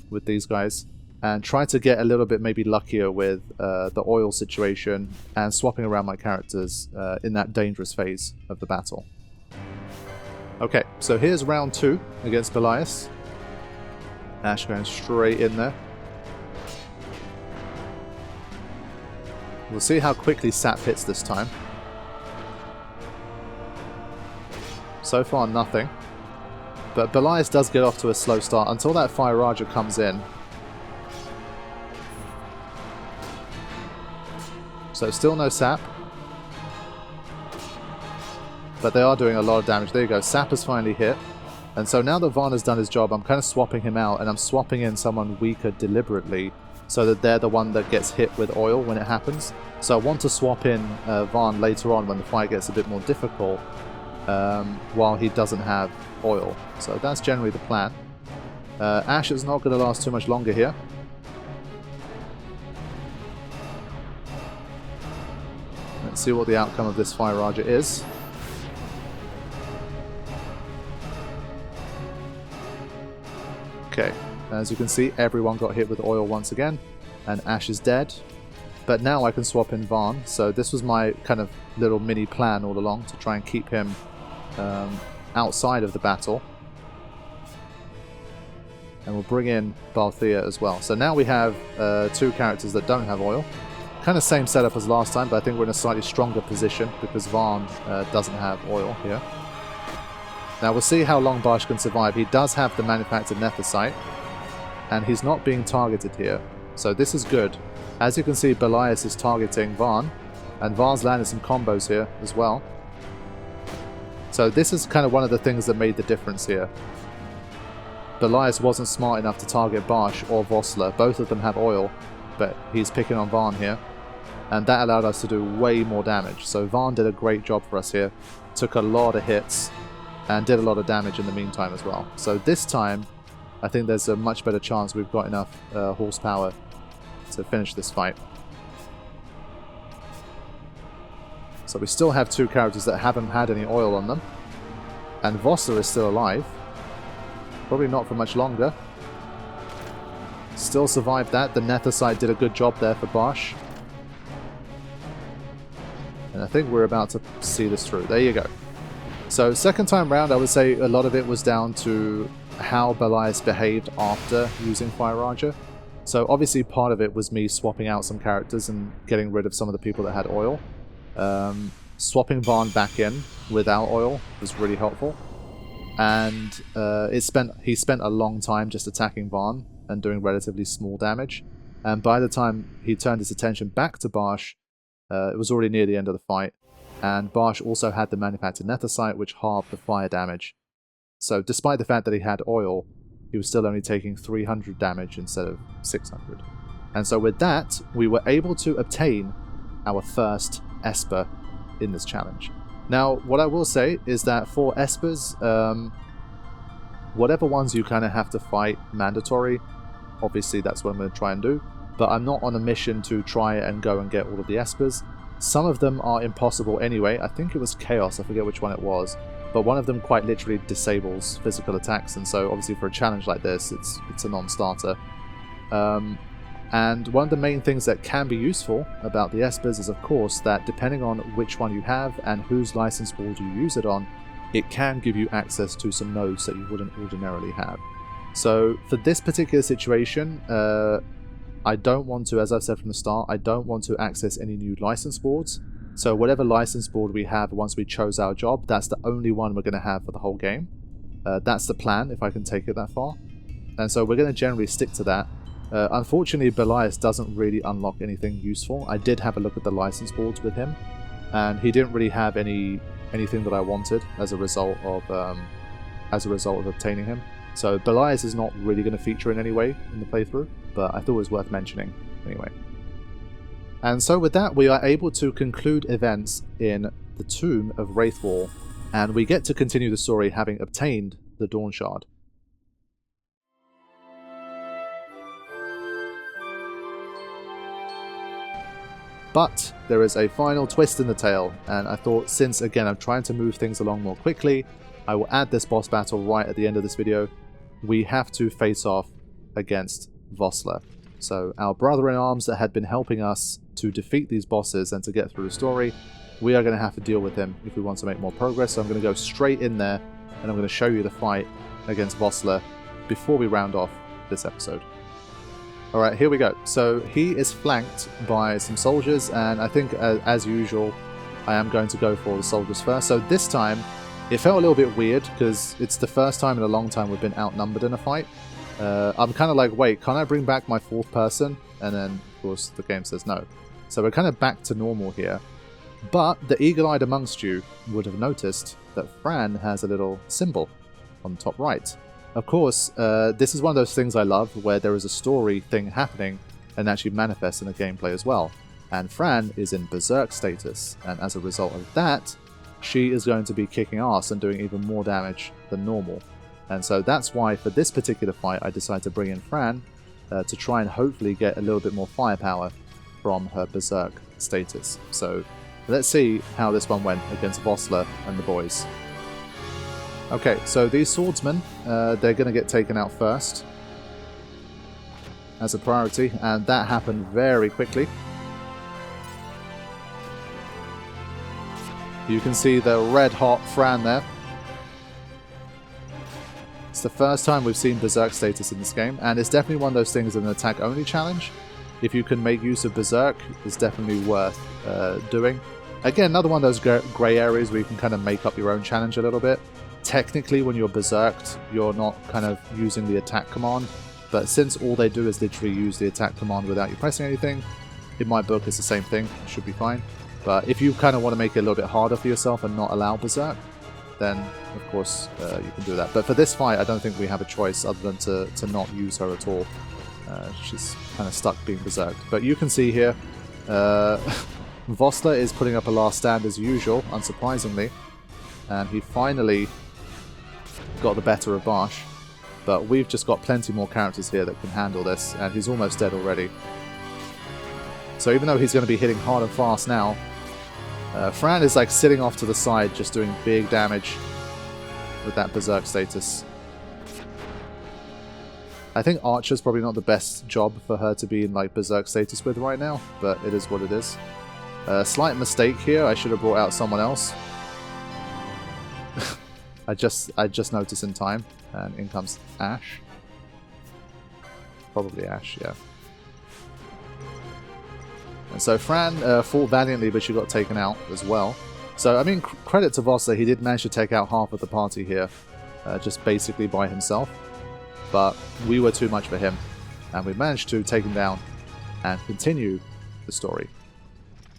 with these guys, and try to get a little bit maybe luckier with the oil situation and swapping around my characters in that dangerous phase of the battle. Okay, so here's round 2 against Belias. Ash going straight in there. We'll see how quickly sap hits this time. So far, nothing. But Belias does get off to a slow start until that Fire Raja comes in. So still no sap. But they are doing a lot of damage. There you go. Sap has finally hit. And so now that Varn has done his job, I'm kind of swapping him out, and I'm swapping in someone weaker deliberately so that they're the one that gets hit with oil when it happens. So I want to swap in Varn later on when the fight gets a bit more difficult while he doesn't have oil. So that's generally the plan. Ash is not going to last too much longer here. Let's see what the outcome of this Fire Raja is. Okay, as you can see, everyone got hit with oil once again, and Ash is dead. But now I can swap in Varn, so this was my kind of little mini plan all along, to try and keep him outside of the battle. And we'll bring in Balthea as well. So now we have 2 characters that don't have oil. Kind of same setup as last time, but I think we're in a slightly stronger position because Varn doesn't have oil here. Now we'll see how long Barsh can survive. He does have the manufactured Netherite, and he's not being targeted here. So this is good. As you can see, Belias is targeting Varn, and Varn's landed some combos here as well. So this is kind of one of the things that made the difference here. Belias wasn't smart enough to target Barsh or Vossler. Both of them have oil, but he's picking on Varn here. And that allowed us to do way more damage. So Varn did a great job for us here. Took a lot of hits and did a lot of damage in the meantime as well. So this time, I think there's a much better chance we've got enough horsepower to finish this fight. So we still have 2 characters that haven't had any oil on them. And Vossler is still alive. Probably not for much longer. Still survived that. The Netherite did a good job there for Barsh. And I think we're about to see this through. There you go. So second time round, I would say a lot of it was down to how Belias behaved after using Fire Raja. So obviously part of it was me swapping out some characters and getting rid of some of the people that had oil. Swapping Varn back in without oil was really helpful. And he spent a long time just attacking Varn and doing relatively small damage. And by the time he turned his attention back to Barsh, it was already near the end of the fight. And Barsh also had the manufactured Netherite, which halved the fire damage. So despite the fact that he had oil, he was still only taking 300 damage instead of 600. And so with that, we were able to obtain our first Esper in this challenge. Now, what I will say is that for Espers, whatever ones you kind of have to fight mandatory, obviously that's what I'm going to try and do. But I'm not on a mission to try and go and get all of the Espers. Some of them are impossible anyway. I think it was Chaos, I forget which one it was. But one of them quite literally disables physical attacks, and so obviously for a challenge like this, it's a non-starter. And one of the main things that can be useful about the Espers is, of course, that depending on which one you have and whose license board you use it on, it can give you access to some nodes that you wouldn't ordinarily have. So for this particular situation, I don't want to, as I've said from the start, I don't want to access any new license boards. So whatever license board we have once we chose our job, that's the only one we're going to have for the whole game. That's the plan, if I can take it that far. And so we're going to generally stick to that. Unfortunately, Belias doesn't really unlock anything useful. I did have a look at the license boards with him. and he didn't really have anything that I wanted as a result of obtaining him. So Belias is not really going to feature in any way in the playthrough, but I thought it was worth mentioning anyway. And so with that, we are able to conclude events in the Tomb of Raithwall, and we get to continue the story having obtained the Dawnshard. But there is a final twist in the tale, and I thought, since again I'm trying to move things along more quickly, I will add this boss battle right at the end of this video. We have to face off against Vossler. So our brother-in-arms that had been helping us to defeat these bosses and to get through the story, we are going to have to deal with him if we want to make more progress. So I'm going to go straight in there, and I'm going to show you the fight against Vossler before we round off this episode. Alright, here we go. So he is flanked by some soldiers, and I think as usual I am going to go for the soldiers first. So this time it felt a little bit weird because it's the first time in a long time we've been outnumbered in a fight. I'm kind of like, wait, can't I bring back my fourth person? And then of course the game says no. So we're kind of back to normal here. But the eagle-eyed amongst you would have noticed that Fran has a little symbol on the top right. Of course, this is one of those things I love where there is a story thing happening and actually manifests in the gameplay as well. And Fran is in berserk status, and as a result of that, she is going to be kicking ass and doing even more damage than normal. And so that's why for this particular fight I decided to bring in Fran to try and hopefully get a little bit more firepower from her berserk status. So let's see how this one went against Vossler and the boys. Okay, so these swordsmen, they're going to get taken out first as a priority, and that happened very quickly. You can see the red-hot Fran there. It's the first time we've seen berserk status in this game, and it's definitely one of those things in an attack-only challenge. If you can make use of berserk, it's definitely worth doing. Again, another one of those grey areas where you can kind of make up your own challenge a little bit. Technically, when you're berserked, you're not kind of using the attack command, but since all they do is literally use the attack command without you pressing anything, in my book it's the same thing, it should be fine. But if you kind of want to make it a little bit harder for yourself and not allow berserk, then of course you can do that. But for this fight, I don't think we have a choice other than to not use her at all. She's kind of stuck being berserked. But you can see here, Vossler is putting up a last stand as usual, unsurprisingly, and he finally got the better of Barsh, but we've just got plenty more characters here that can handle this, and he's almost dead already. So even though he's going to be hitting hard and fast now, Fran is like sitting off to the side just doing big damage with that berserk status. I think Archer's probably not the best job for her to be in like berserk status with right now, but it is what it is. Slight mistake here, I should have brought out someone else. I just noticed in time, and in comes Ash. Probably Ash, yeah. And so Fran fought valiantly, but she got taken out as well. So, I mean, credit to Vossler, he did manage to take out half of the party here, just basically by himself. But we were too much for him, and we managed to take him down and continue the story.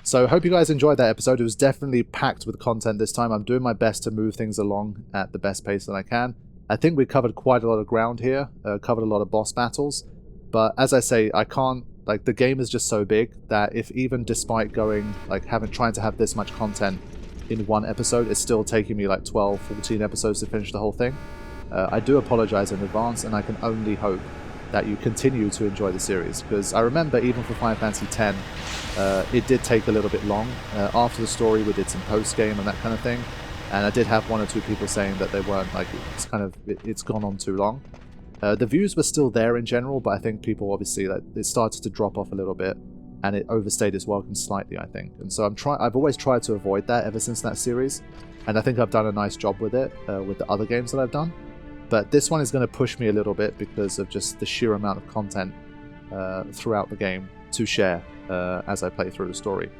So, hope you guys enjoyed that episode. It was definitely packed with content this time. I'm doing my best to move things along at the best pace that I can. I think we covered quite a lot of ground here, covered a lot of boss battles. But as I say, I can't, like, the game is just so big that if even despite going, like, trying to have this much content in one episode, it's still taking me like 12, 14 episodes to finish the whole thing. I do apologize in advance, and I can only hope that you continue to enjoy the series, because I remember even for Final Fantasy X, it did take a little bit long. After the story, we did some post-game and that kind of thing, and I did have one or two people saying that they weren't, like, it's gone on too long. The views were still there in general, but I think people obviously, like, it started to drop off a little bit, and it overstayed its welcome slightly, I think. And so I've always tried to avoid that ever since that series, and I think I've done a nice job with it, with the other games that I've done. But this one is going to push me a little bit because of just the sheer amount of content throughout the game to share as I play through the story.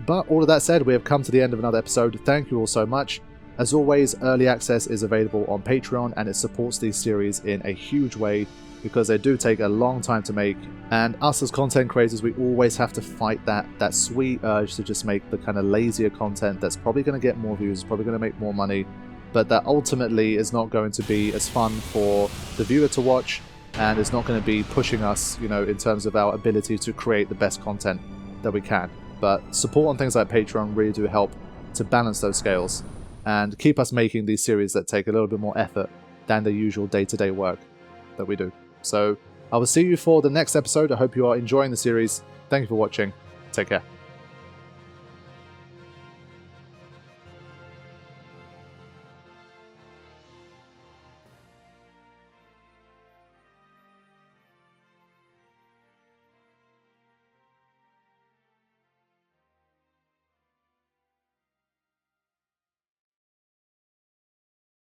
But all of that said, we have come to the end of another episode. Thank you all so much. As always, early access is available on Patreon, and it supports these series in a huge way. because they do take a long time to make, and us as content creators, we always have to fight that sweet urge to just make the kind of lazier content that's probably going to get more views, probably going to make more money, but that ultimately is not going to be as fun for the viewer to watch, and it's not going to be pushing us, you know, in terms of our ability to create the best content that we can. But support on things like Patreon really do help to balance those scales and keep us making these series that take a little bit more effort than the usual day-to-day work that we do. So I will see you for the next episode. I hope you are enjoying the series. Thank you for watching. Take care.